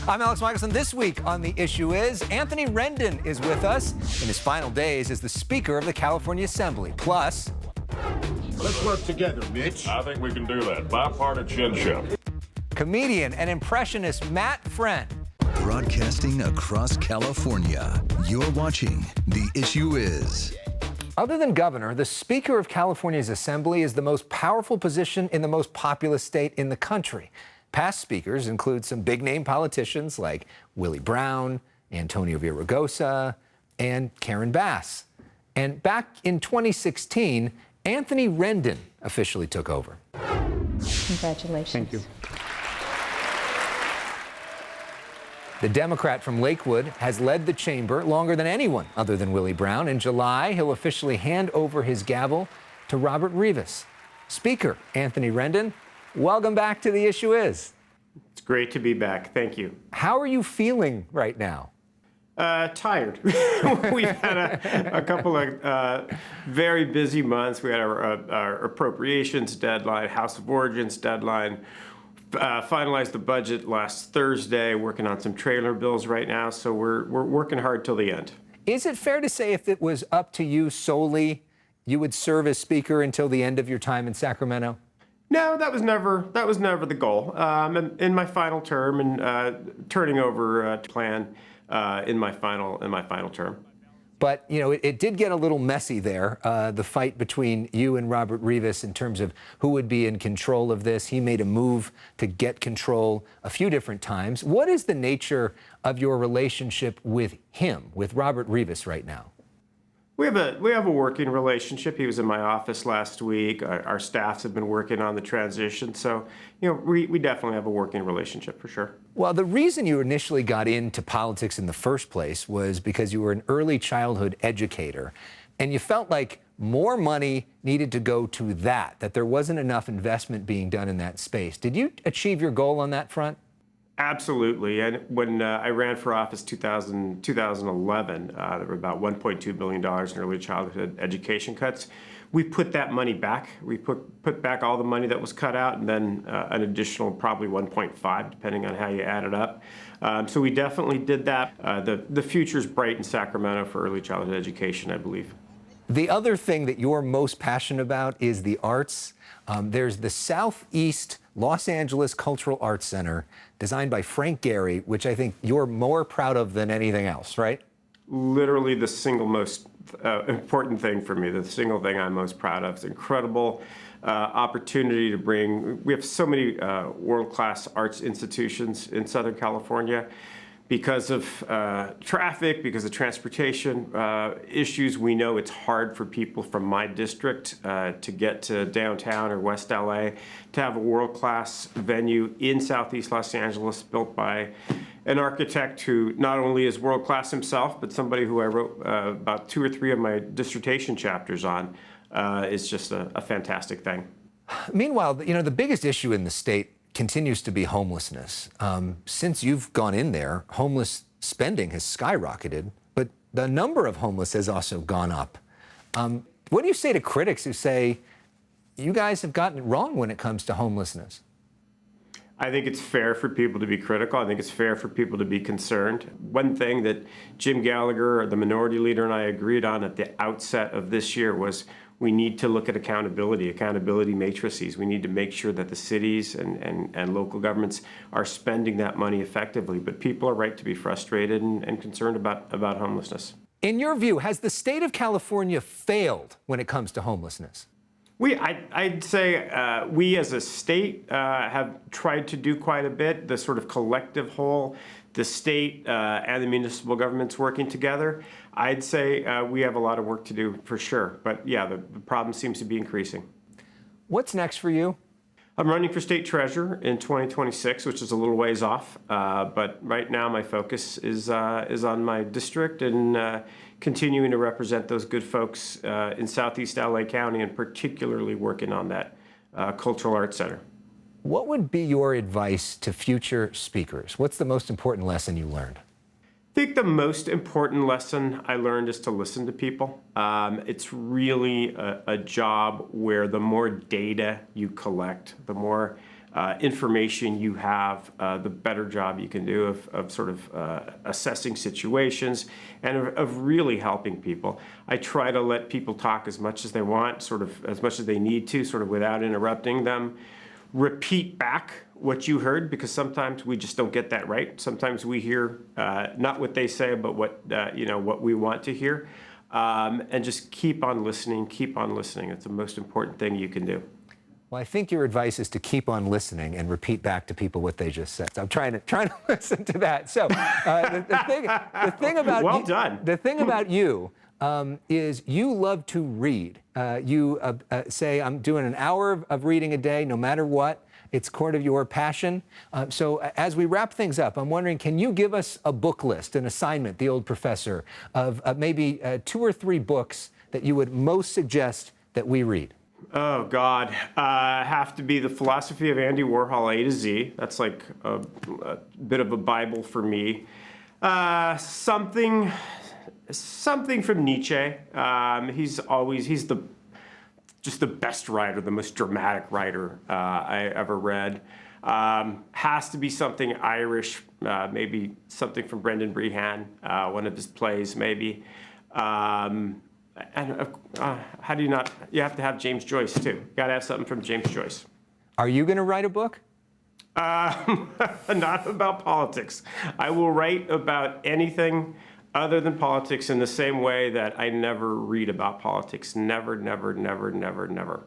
I'm Elex Michaelson. This week on The Issue Is, Anthony Rendon is with us in his final days as the Speaker of the California Assembly. Plus, let's work together, Mitch. I think we can do that. Bipartisanship. Comedian and impressionist Matt Friend. Broadcasting across California, you're watching The Issue Is. Other than governor, the Speaker of California's Assembly is the most powerful position in the most populous state in the country. Past speakers include some big-name politicians like Willie Brown, Antonio Villaraigosa, and Karen Bass. And back in 2016, Anthony Rendon officially took over. Congratulations. Thank you. The Democrat from Lakewood has led the chamber longer than anyone other than Willie Brown. In July, he'll officially hand over his gavel to Robert Rivas. Speaker Anthony Rendon, welcome back to The Issue Is. It's great to be back. Thank you. How are you feeling right now? Tired. We've had a couple of very busy months. We had our appropriations deadline, House of Origins deadline, finalized the budget last Thursday, working on some trailer bills right now, so we're working hard till the end. Is it fair to say if it was up to you solely, you would serve as Speaker until the end of your time in Sacramento? No, that was never the goal. In my final term and turning over plan in my final term. But, you know, it did get a little messy there, the fight between you and Robert Rivas in terms of who would be in control of this. He made a move to get control a few different times. What is the nature of your relationship with him, with Robert Rivas right now? We have a working relationship. He was in my office last week. Our staffs have been working on the transition. So, you know, we definitely have a working relationship for sure. Well, the reason you initially got into politics in the first place was because you were an early childhood educator, and you felt like more money needed to go to that there wasn't enough investment being done in that space. Did you achieve your goal on that front? Absolutely. And when I ran for office 2011, there were about $1.2 billion in early childhood education cuts. We put that money back. We put back all the money that was cut out, and then an additional probably 1.5, depending on how you add it up. So we definitely did that. The future's bright in Sacramento for early childhood education, I believe. The other thing that you're most passionate about is the arts. There's the Southeast Los Angeles Cultural Arts Center, designed by Frank Gehry, which I think you're more proud of than anything else, right? Literally the single most important thing for me, the single thing I'm most proud of. It's an incredible opportunity to bring, we have so many world-class arts institutions in Southern California. Because of traffic, because of transportation issues, we know it's hard for people from my district to get to downtown or West LA. To have a world-class venue in Southeast Los Angeles built by an architect who not only is world-class himself, but somebody who I wrote about 2 or 3 of my dissertation chapters on, is just a fantastic thing. Meanwhile, you know, the biggest issue in the state continues to be homelessness. Since you've gone in there, homeless spending has skyrocketed, but the number of homeless has also gone up. What do you say to critics who say, you guys have gotten it wrong when it comes to homelessness? I think it's fair for people to be critical. I think it's fair for people to be concerned. One thing that Jim Gallagher, the minority leader, and I agreed on at the outset of this year was we need to look at accountability matrices. We need to make sure that the cities and local governments are spending that money effectively. But people are right to be frustrated and concerned about homelessness. In your view, has the state of California failed when it comes to homelessness? I'd say we as a state have tried to do quite a bit. The sort of collective whole, the state and the municipal governments working together. I'd say we have a lot of work to do for sure. But yeah, the problem seems to be increasing. What's next for you? I'm running for state treasurer in 2026, which is a little ways off. But right now my focus is on my district and continuing to represent those good folks in Southeast LA County, and particularly working on that Cultural Arts Center. What would be your advice to future speakers? What's the most important lesson you learned? I think the most important lesson I learned is to listen to people. It's really a job where the more data you collect, the more information you have, the better job you can do of sort of assessing situations and of really helping people. I try to let people talk as much as they want, sort of as much as they need to, sort of without interrupting them. Repeat back what you heard, because sometimes we just don't get that right. Sometimes we hear not what they say, but what what we want to hear, and just keep on listening. Keep on listening. It's the most important thing you can do. Well, I think your advice is to keep on listening and repeat back to people what they just said. So I'm trying to listen to that. So the thing about well done. The thing about you is you love to read. You say, I'm doing an hour of reading a day, no matter what. It's core of your passion. So as we wrap things up, I'm wondering, can you give us a book list, an assignment, the old professor, of maybe 2 or 3 books that you would most suggest that we read? Oh, God. Have to be The Philosophy of Andy Warhol, A to Z. That's like a bit of a Bible for me. Something from Nietzsche. He's just the best writer, the most dramatic writer I ever read. Has to be something Irish, maybe something from Brendan Brehan, one of his plays, maybe. And how do you not? You have to have James Joyce too. You got to have something from James Joyce. Are you going to write a book? Not about politics. I will write about anything other than politics in the same way that I never read about politics. Never, never, never, never, never.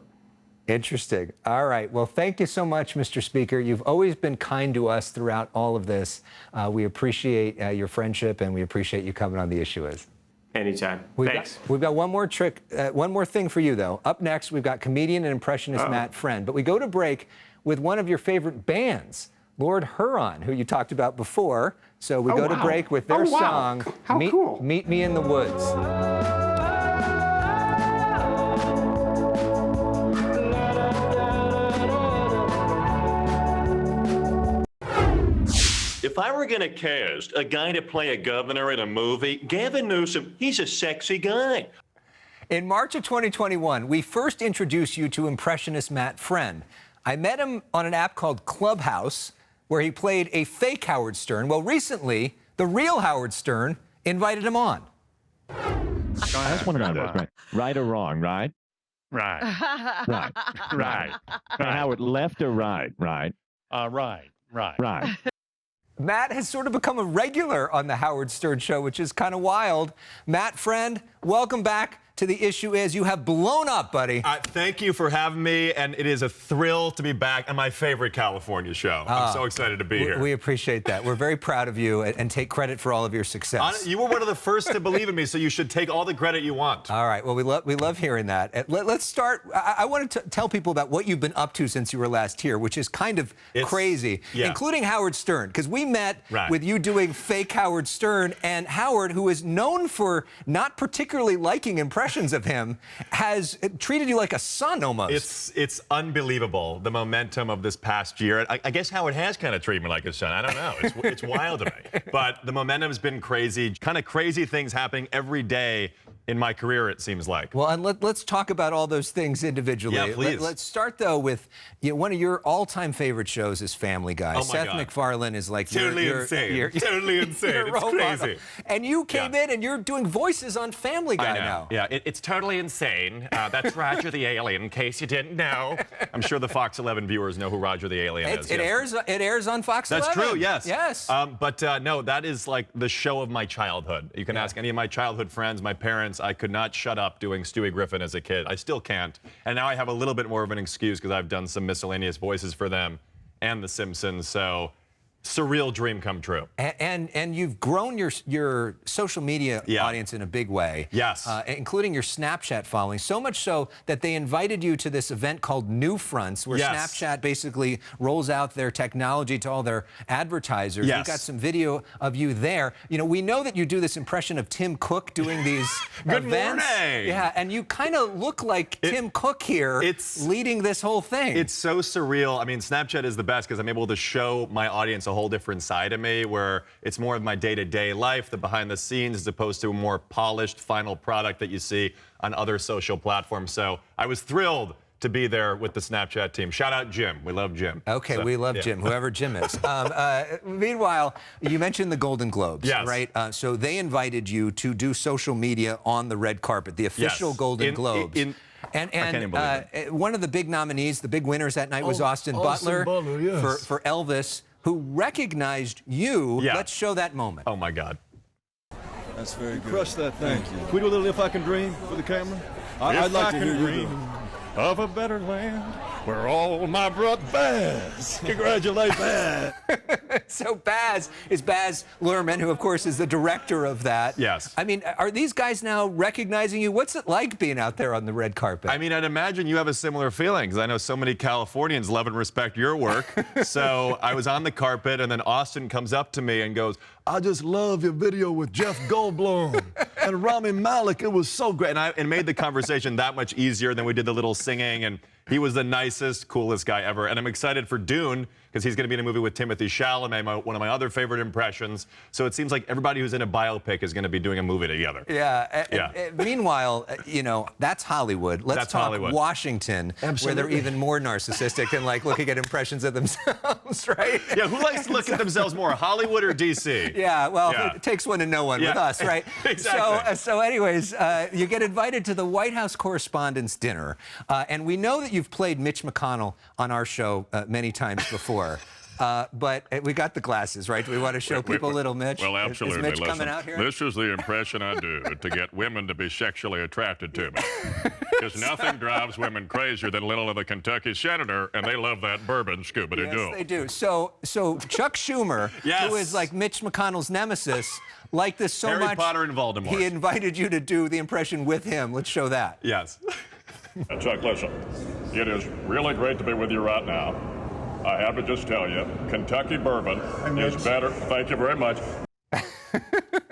Interesting. All right. Well, thank you so much, Mr. Speaker. You've always been kind to us throughout all of this. We appreciate your friendship, and we appreciate you coming on The Issue Is. Anytime. Thanks. We've got one more thing for you, though. Up next, we've got comedian and impressionist Matt Friend. But we go to break with one of your favorite bands, Lord Huron, who you talked about before. So we go to break with their song, Meet Me in the Woods. If I were going to cast a guy to play a governor in a movie, Gavin Newsom, he's a sexy guy. In March of 2021, we first introduced you to impressionist Matt Friend. I met him on an app called Clubhouse, where he played a fake Howard Stern. Well, recently, the real Howard Stern invited him on. I just want to know this, right? Right or wrong, right? Right. Right. Right. Hey, Howard, left or right? Right. Right. Right. Matt has sort of become a regular on the Howard Stern show, which is kind of wild. Matt Friend, welcome back to The Issue Is. You have blown up, buddy. Thank you for having me, and it is a thrill to be back on my favorite California show. I'm so excited to be here. We appreciate that. We're very proud of you and take credit for all of your success. You were one of the first to believe in me, so you should take all the credit you want. All right. Well, we love hearing that. Let's start. I want to tell people about what you've been up to since you were last here, which is kind of crazy, including Howard Stern, because we met with you doing fake Howard Stern, and Howard, who is known for not particularly liking impressions of him, has treated you like a son almost. It's unbelievable, the momentum of this past year. I guess Howard has kind of treated me like a son. I don't know. It's wild to me. But the momentum's been crazy. Kind of crazy things happening every day in my career, it seems like. Well, and let's talk about all those things individually. Yeah, please. Let's start, though, with one of your all-time favorite shows is Family Guy. Oh, my Seth God. MacFarlane is like totally insane. Totally insane. It's crazy. And you came in and you're doing voices on Family Guy now. Yeah, it's totally insane. That's Roger the Alien, in case you didn't know. I'm sure the Fox 11 viewers know who Roger the Alien is. It airs on Fox 11. That's true, yes. Yes. But no, that is like the show of my childhood. You can ask any of my childhood friends, my parents. I could not shut up doing Stewie Griffin as a kid. I still can't. And now I have a little bit more of an excuse because I've done some miscellaneous voices for them and The Simpsons. So surreal dream come true. And you've grown your social media audience in a big way. Yes. Including your Snapchat following. So much so that they invited you to this event called New Fronts, where Snapchat basically rolls out their technology to all their advertisers. Yes. We've got some video of you there. You know, we know that you do this impression of Tim Cook doing these Good events. morning. Yeah, and you kind of look like Tim Cook here leading this whole thing. It's so surreal. I mean, Snapchat is the best because I'm able to show my audience a whole different side of me, where it's more of my day-to-day life, the behind the scenes, as opposed to a more polished final product that you see on other social platforms. So I was thrilled to be there with the Snapchat team. Shout out Jim. We love Jim. Okay, So, we love yeah. Jim, whoever Jim is. Meanwhile, you mentioned the Golden Globes, Yes. right? So they invited you to do social media on the red carpet, the official Yes. Golden Globes. I can't even believe it. One of the big nominees, the big winners that night was Austin Butler, yes. for Elvis, who recognized you. Yeah. Let's show that moment. Oh my God. That's very good. Crush that thing. Can we do a little If I Can Dream for the camera? I'd like to hear you do it. Of a better land where all my brothers. Congratulations. So Baz is Baz Luhrmann, who, of course, is the director of that. Yes. I mean, are these guys now recognizing you? What's it like being out there on the red carpet? I mean, I'd imagine you have a similar feeling, because I know so many Californians love and respect your work. So I was on the carpet, and then Austin comes up to me and goes, I just love your video with Jeff Goldblum and Rami Malek. It was so great. and made the conversation that much easier. Than we did the little singing, and he was the nicest, coolest guy ever. And I'm excited for Dune, because he's going to be in a movie with Timothée Chalamet, one of my other favorite impressions. So it seems like everybody who's in a biopic is going to be doing a movie together. Yeah. Meanwhile, you know, that's Hollywood. Let's talk Hollywood. Washington, where they're even more narcissistic and like looking at impressions of themselves, right? Yeah, who likes to look at themselves more, Hollywood or D.C.? Yeah, well, Yeah. it takes one to know one with Yeah. us, right? Exactly. So anyways, you get invited to the White House Correspondents' Dinner, and we know that you've played Mitch McConnell on our show many times before. But we got the glasses, right? Do we want to show people little Mitch? Well, absolutely. Is Mitch Listen, coming out here? this is the impression I do to get women to be sexually attracted to me. Because nothing drives women crazier than little of the Kentucky senator, and they love that bourbon Scooby-Doo. Yes, they do. So Chuck Schumer, Yes. who is like Mitch McConnell's nemesis, liked this so Harry much. Potter and Voldemort. He invited you to do the impression with him. Let's show that. Yes. Chuck, listen, it is really great to be with you right now. I have to just tell you, Kentucky bourbon is better. Thank you very much.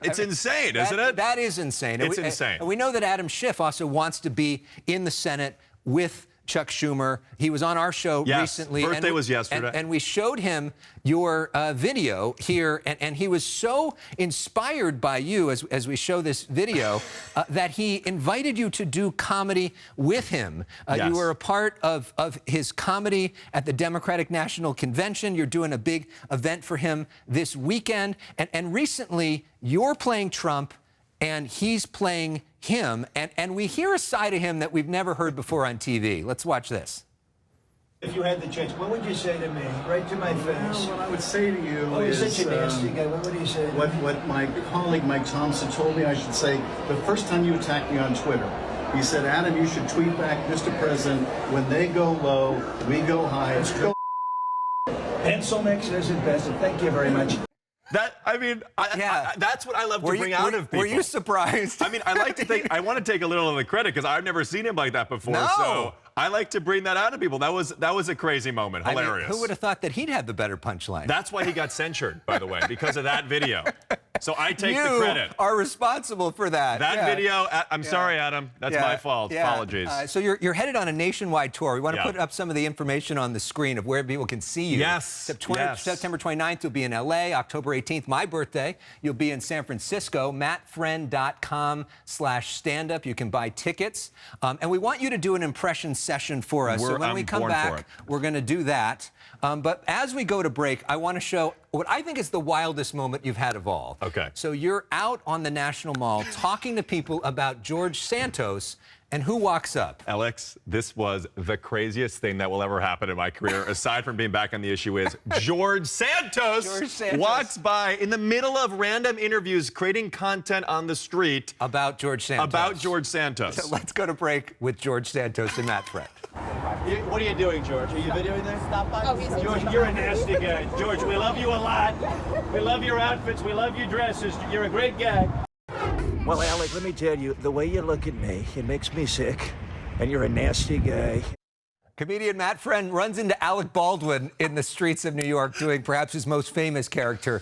It's insane, isn't it? That is insane. It's insane. And we know that Adam Schiff also wants to be in the Senate with Chuck Schumer. He was on our show recently. Birthday was yesterday. And we showed him your video here, and he was so inspired by you as we show this video that he invited you to do comedy with him. Yes. You were a part of his comedy at the Democratic National Convention. You're doing a big event for him this weekend. And recently, you're playing Trump, and he's playing him, and we hear a side of him that we've never heard before on TV. Let's watch this. If you had the chance, what would you say to me, right to my face? What I would say to you Oh, you're is such a nasty guy. What would you say? what my colleague Mike Thompson told me I should say the first time you attacked me on Twitter. He said, Adam, you should tweet back, Mr. President, when they go low, we go high. It's go. Pencil mix is it best. Thank you very much. That's what I love to bring out of people. Were you surprised? I mean, I like to think, I want to take a little of the credit, because I've never seen him like that before. No. So I like to bring that out of people. That was a crazy moment. I mean, Hilarious. who would have thought that he'd have the better punchline? That's why he got censured, by the way, because of that video. So I take the You credit. are responsible for that. That Yeah. video, I'm sorry, Adam. That's my fault. Yeah. Apologies. So you're headed on a nationwide tour. We want to Yeah. put up some of the information on the screen of where people can see you. Yes. September 29th, you'll be in LA. October 18th, my birthday, you'll be in San Francisco. mattfriend.com/standup. You can buy tickets. And we want you to do an impression session for us. So when we come born for back, it. we're going to do that. But as we go to break, I want to show what I think is the wildest moment you've had of all. Okay. So you're out on the National Mall talking to people about George Santos, and who walks up? Alex, this was the craziest thing that will ever happen in my career, aside from being back on the issue, is George Santos, George Santos walks by in the middle of random interviews, creating content on the street about George Santos. About George Santos. So let's go to break with George Santos and Matt Friend. What are you doing, George? Are you videoing this? Stop by. Oh, he's George, you're a nasty guy. George, we love you a lot. We love your outfits. We love your dresses. You're a great guy. Well, Alec, let me tell you, the way you look at me, it makes me sick. And you're a nasty guy. Comedian Matt Friend runs into Alec Baldwin in the streets of New York doing perhaps his most famous character,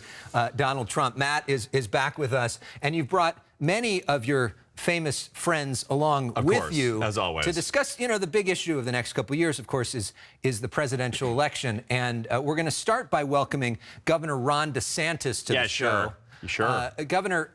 Donald Trump. Matt is back with us, and you've brought many of your famous friends along with you, as always, to discuss, the big issue of the next couple of years, of course, is the presidential election. And we're going to start by welcoming Governor Ron DeSantis to the show. Sure. Governor,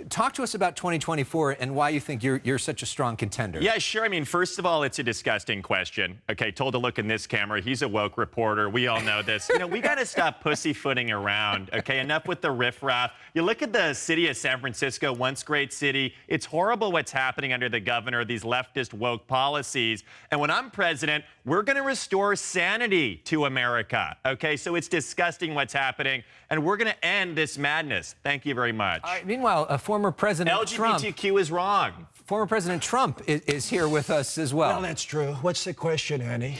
talk to us about 2024 and why you think you're such a strong contender. Yeah, sure. I mean, first of all, it's a disgusting question. Okay, told to look in this camera. He's a woke reporter. We all know this. You know, we got to stop pussyfooting around. Okay, enough with the riffraff. You look at the city of San Francisco, once great city. It's horrible what's happening under the governor, these leftist woke policies. And when I'm president, we're going to restore sanity to America. Okay, so it's disgusting what's happening, and we're going to end this madness. Thank you very much. Meanwhile, former President LGBTQ Trump is wrong. Former President Trump is here with us as well. Well, that's true. What's the question, Annie?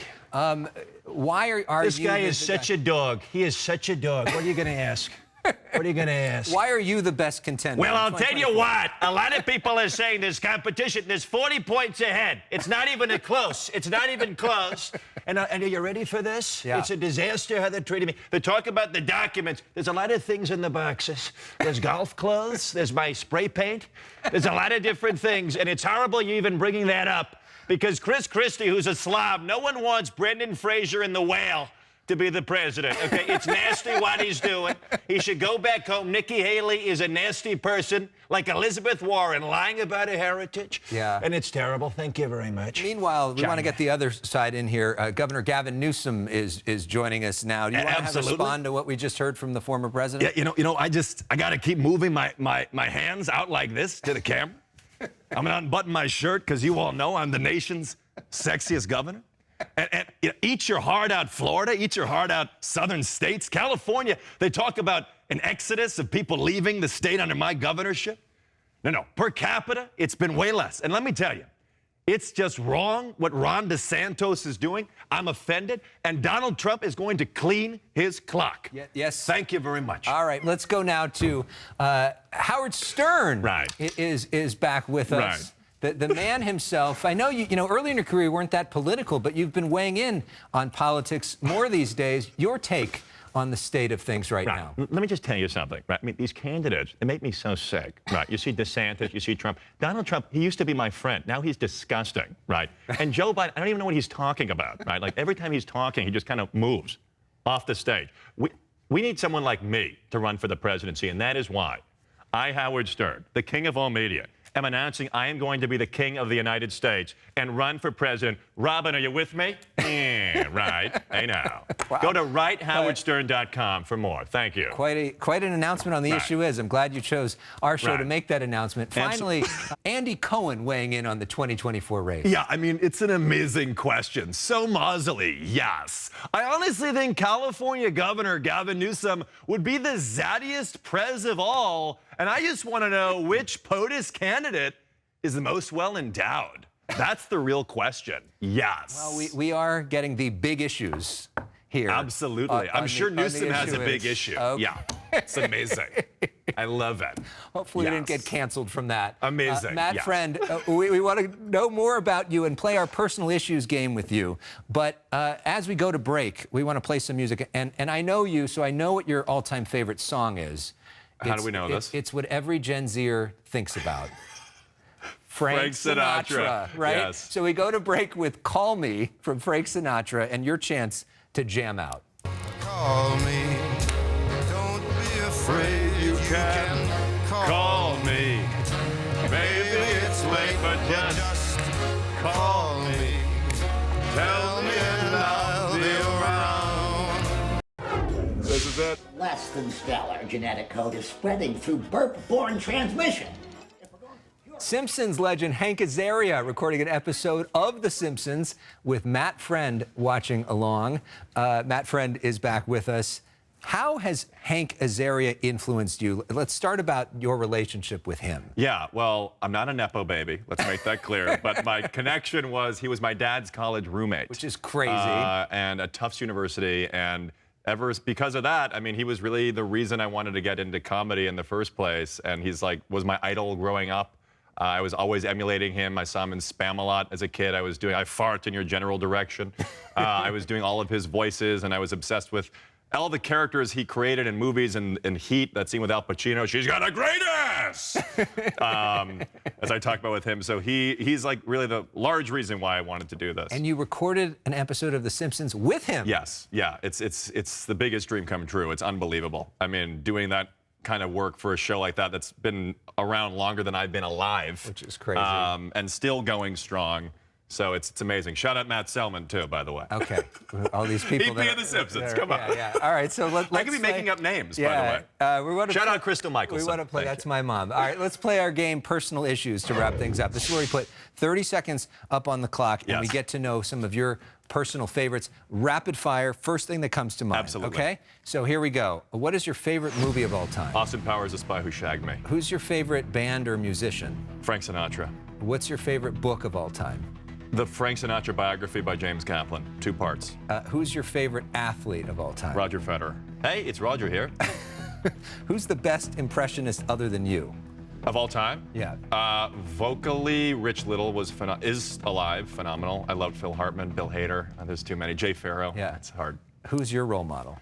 Why are this you... guy is such a dog. He is such a dog. What are you going to ask? What are you going to ask? Why are you the best contender? Well, I'll tell you what. A lot of people are saying there's competition. There's 40 points ahead. It's not even close. It's not even close. And are you ready for this? Yeah. It's a disaster how they're treating me. They talk about the documents. There's a lot of things in the boxes. There's golf clothes. There's my spray paint. There's a lot of different things. And it's horrible you even bringing that up because Chris Christie, who's a slob, no one wants Brendan Fraser in The Whale to be the president. Okay, it's nasty what he's doing. He should go back home. Nikki Haley is a nasty person, like Elizabeth Warren, lying about her heritage. Yeah. And it's terrible. Thank you very much. Meanwhile, we want to get the other side in here. Governor Gavin Newsom is joining us now. Do you want to respond to what we just heard from the former president? Yeah, you know, I got to keep moving my hands out like this to the camera. I'm going to unbutton my shirt because you all know I'm the nation's sexiest governor. And you know, eat your heart out, Florida. Eat your heart out, southern states. California, they talk about an exodus of people leaving the state under my governorship. No. Per capita, it's been way less. And let me tell you, it's just wrong what Ron DeSantis is doing. I'm offended. And Donald Trump is going to clean his clock. Yes. Thank you very much. All right, let's go now to Howard Stern. Right. Is back with us. Right. The man himself. I know you know early in your career you weren't that political, but you've been weighing in on politics more these days. Your take on the state of things right now. Let me just tell you something, right? I mean, these candidates, they make me so sick, right? You see DeSantis, you see Trump. Donald Trump, he used to be my friend. Now he's disgusting, right? And Joe Biden, I don't even know what he's talking about, right? Like every time he's talking, he just kind of moves off the stage. We need someone like me to run for the presidency, and that is why I, Howard Stern, the king of all media, am announcing I am going to be the king of the United States and run for president. Robin, are you with me? Yeah, right. Hey now. Wow. Go to writehowardstern.com for more. Thank you. Quite an announcement on the issue is. I'm glad you chose our show to make that announcement. Finally, Andy Cohen weighing in on the 2024 race. Yeah, I mean, it's an amazing question. So Mosley, yes. I honestly think California Governor Gavin Newsom would be the zaddiest prez of all. And I just want to know which POTUS candidate is the most well endowed. That's the real question. Yes. Well, we are getting the big issues here. Absolutely. I'm sure Newsom has a big issue. Okay. Yeah. It's amazing. I love it. Hopefully we didn't get canceled from that. Amazing. Matt Friend, we want to know more about you and play our personal issues game with you. But as we go to break, we want to play some music. And I know you, so I know what your all-time favorite song is. How do we know this? It's what every Gen Zer thinks about. Frank Sinatra, right? Yes. So we go to break with Call Me from Frank Sinatra and your chance to jam out. Call me. Don't be afraid. You can call me. Maybe it's late, but just call me. Tell me and I'll be around. This is it. Less than stellar genetic code is spreading through burp-borne transmission. Simpsons legend Hank Azaria recording an episode of The Simpsons with Matt Friend watching along. Matt Friend is back with us. How has Hank Azaria influenced you? Let's start about your relationship with him. Yeah, well, I'm not a Nepo baby. Let's make that clear. But my connection was he was my dad's college roommate. Which is crazy. And at Tufts University. And because of that, I mean, he was really the reason I wanted to get into comedy in the first place. And he's like, was my idol growing up. I was always emulating him. I saw him in Spam a lot as a kid. I fart in your general direction. I was doing all of his voices, and I was obsessed with all the characters he created in movies and Heat, that scene with Al Pacino. She's got a great ass! As I talk about with him. So he's like really the large reason why I wanted to do this. And you recorded an episode of The Simpsons with him. Yes, yeah. It's the biggest dream come true. It's unbelievable. I mean, doing that kind of work for a show like that that's been around longer than I've been alive. Which is crazy. And still going strong. So it's amazing. Shout out Matt Selman, too, by the way. Okay. All these people. He'd be in The Simpsons. Come on. Yeah. All right. So let's I could be making up names, by the way. Shout out Crystal Michaelson. We want to play. Thank That's you. my mom. All right. Let's play our game, Personal Issues, to wrap things up. This is where we put 30 seconds up on the clock, and we get to know some of your personal favorites. Rapid fire, first thing that comes to mind. Absolutely. Okay? So here we go. What is your favorite movie of all time? Austin Powers, The Spy Who Shagged Me. Who's your favorite band or musician? Frank Sinatra. What's your favorite book of all time? The Frank Sinatra biography by James Kaplan. 2 parts. Who's your favorite athlete of all time? Roger Federer. Hey, it's Roger here. Who's the best impressionist other than you? Of all time? Yeah. Vocally, Rich Little is alive, phenomenal. I loved Phil Hartman, Bill Hader. There's too many. Jay Farrow. Yeah. It's hard. Who's your role model?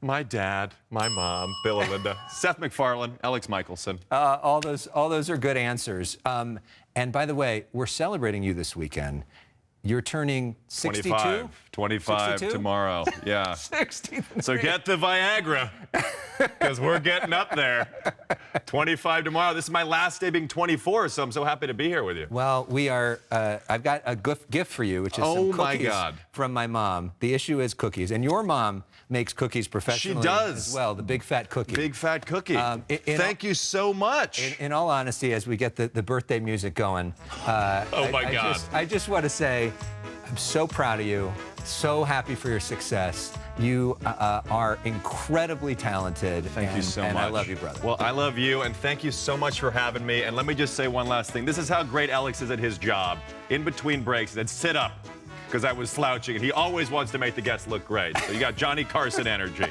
My dad, my mom, Bill and Linda, Seth MacFarlane, Elex Michaelson. All those are good answers. And by the way, we're celebrating you this weekend. You're turning 62? 25 62? tomorrow. Yeah. 63. So get the Viagra, because we're getting up there. 25 tomorrow. This is my last day being 24, so I'm so happy to be here with you. Well, we are. I've got a gift for you, which is some cookies from my mom. The issue is cookies, and your mom makes cookies professionally. She does. As well, the Big Fat Cookie. Big Fat Cookie. Thank you so much. In all honesty, as we get the birthday music going, oh my God. I just want to say, I'm so proud of you. So happy for your success. You are incredibly talented. Thank you so much. And I love you, brother. Well, I love you, and thank you so much for having me. And let me just say one last thing. This is how great Elex is at his job. In between breaks, he said, sit up, because I was slouching, and he always wants to make the guests look great. So you got Johnny Carson energy,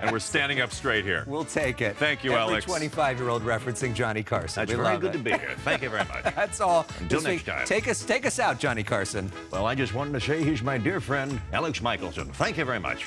and we're standing up straight here. We'll take it. Thank you, Every Elex. 25-year-old referencing Johnny Carson. That's very good to be here. Thank you very much. That's all. Until next time. Take us out, Johnny Carson. Well, I just wanted to say he's my dear friend, Elex Michaelson. Thank you very much.